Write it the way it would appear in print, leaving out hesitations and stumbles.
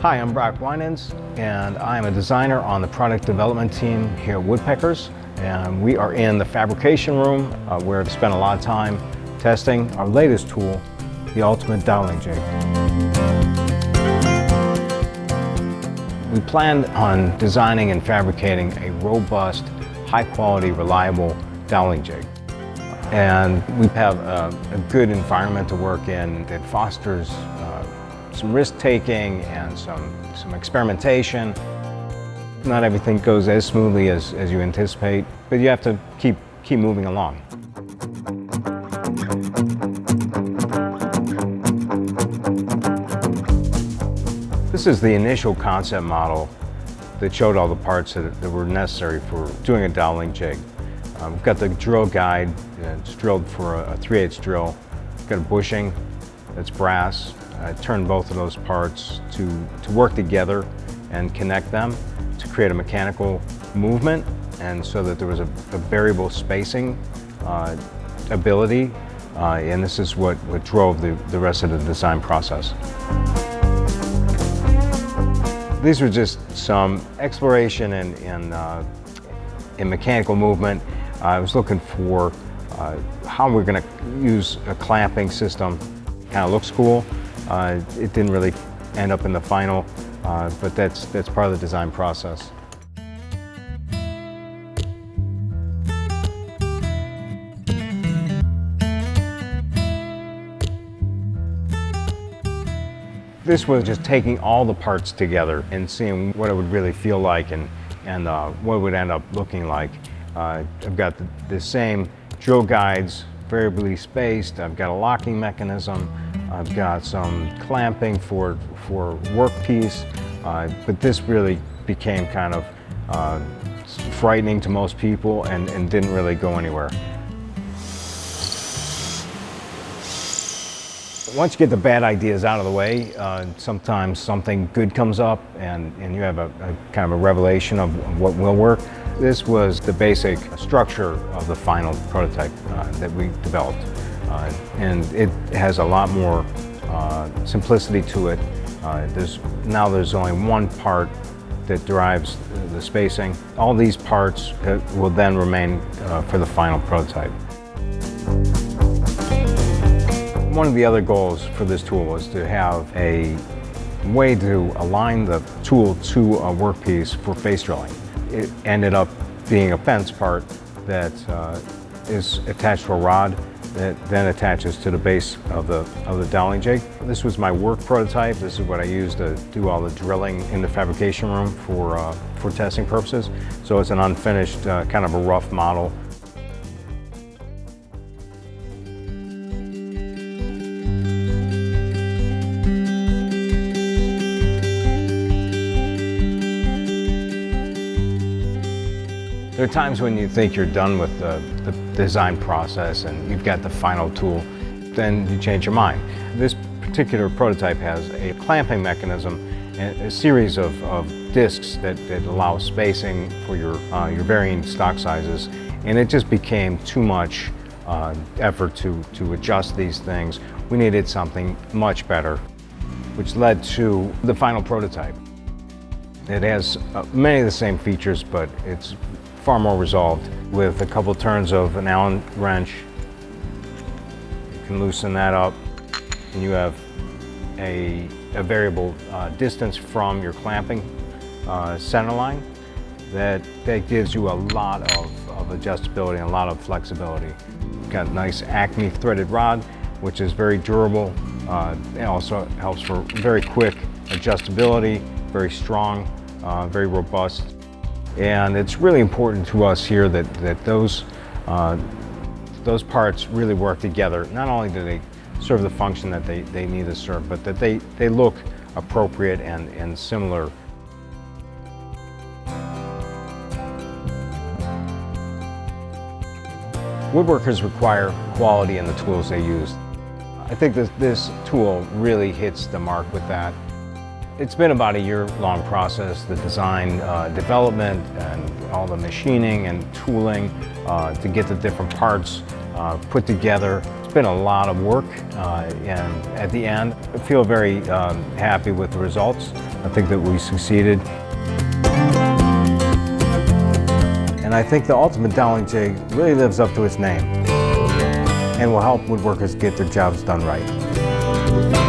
Hi, I'm Brock Winans, and I'm a designer on the product development team here at Woodpeckers. And we are in the fabrication room where I've spent a lot of time testing our latest tool, the ultimate Doweling Jig. We planned on designing and fabricating a robust, high-quality, reliable Doweling Jig. And we have a good environment to work in that fosters some risk-taking and some experimentation. Not everything goes as smoothly as you anticipate, but you have to keep moving along. This is the initial concept model that showed all the parts that were necessary for doing a Doweling jig. We've got the drill guide. It's drilled for a 3/8 drill. We've got a bushing that's brass. I turned both of those parts to work together and connect them to create a mechanical movement, and so that there was a variable spacing ability, and this is what drove the rest of the design process. These were just some exploration in mechanical movement. I was looking for how we're going to use a clamping system. Kind of looks cool. It didn't really end up in the final, but that's part of the design process. This was just taking all the parts together and seeing what it would really feel like and what it would end up looking like. I've got the same drill guides, variably spaced. I've got a locking mechanism. I've got some clamping for workpiece, but this really became kind of frightening to most people and didn't really go anywhere. Once you get the bad ideas out of the way, sometimes something good comes up and you have a kind of a revelation of what will work. This was the basic structure of the final prototype that we developed. And it has a lot more simplicity to it. Now there's only one part that drives the spacing. All these parts will then remain for the final prototype. One of the other goals for this tool was to have a way to align the tool to a workpiece for face drilling. It ended up being a fence part that is attached to a rod that then attaches to the base of the Doweling jig. This was my work prototype. This is what I used to do all the drilling in the fabrication room for testing purposes. So it's an unfinished, kind of a rough model. There are times when you think you're done with the design process and you've got the final tool, then you change your mind. This particular prototype has a clamping mechanism and a series of discs that allow spacing for your varying stock sizes, and it just became too much effort to adjust these things. We needed something much better, which led to the final prototype. It has many of the same features, but it's far more resolved. With a couple turns of an Allen wrench, you can loosen that up, and you have a variable distance from your clamping center line that gives you a lot of adjustability and a lot of flexibility. You've got a nice Acme threaded rod, which is very durable. It also helps for very quick adjustability, very strong, very robust. And it's really important to us here that those parts really work together. Not only do they serve the function that they need to serve, but that they look appropriate and similar. Woodworkers require quality in the tools they use. I think this tool really hits the mark with that. It's been about a year-long process, the design, development, and all the machining and tooling to get the different parts put together. It's been a lot of work, and at the end, I feel very happy with the results. I think that we succeeded. And I think the ultimate Doweling Jig really lives up to its name and will help woodworkers get their jobs done right.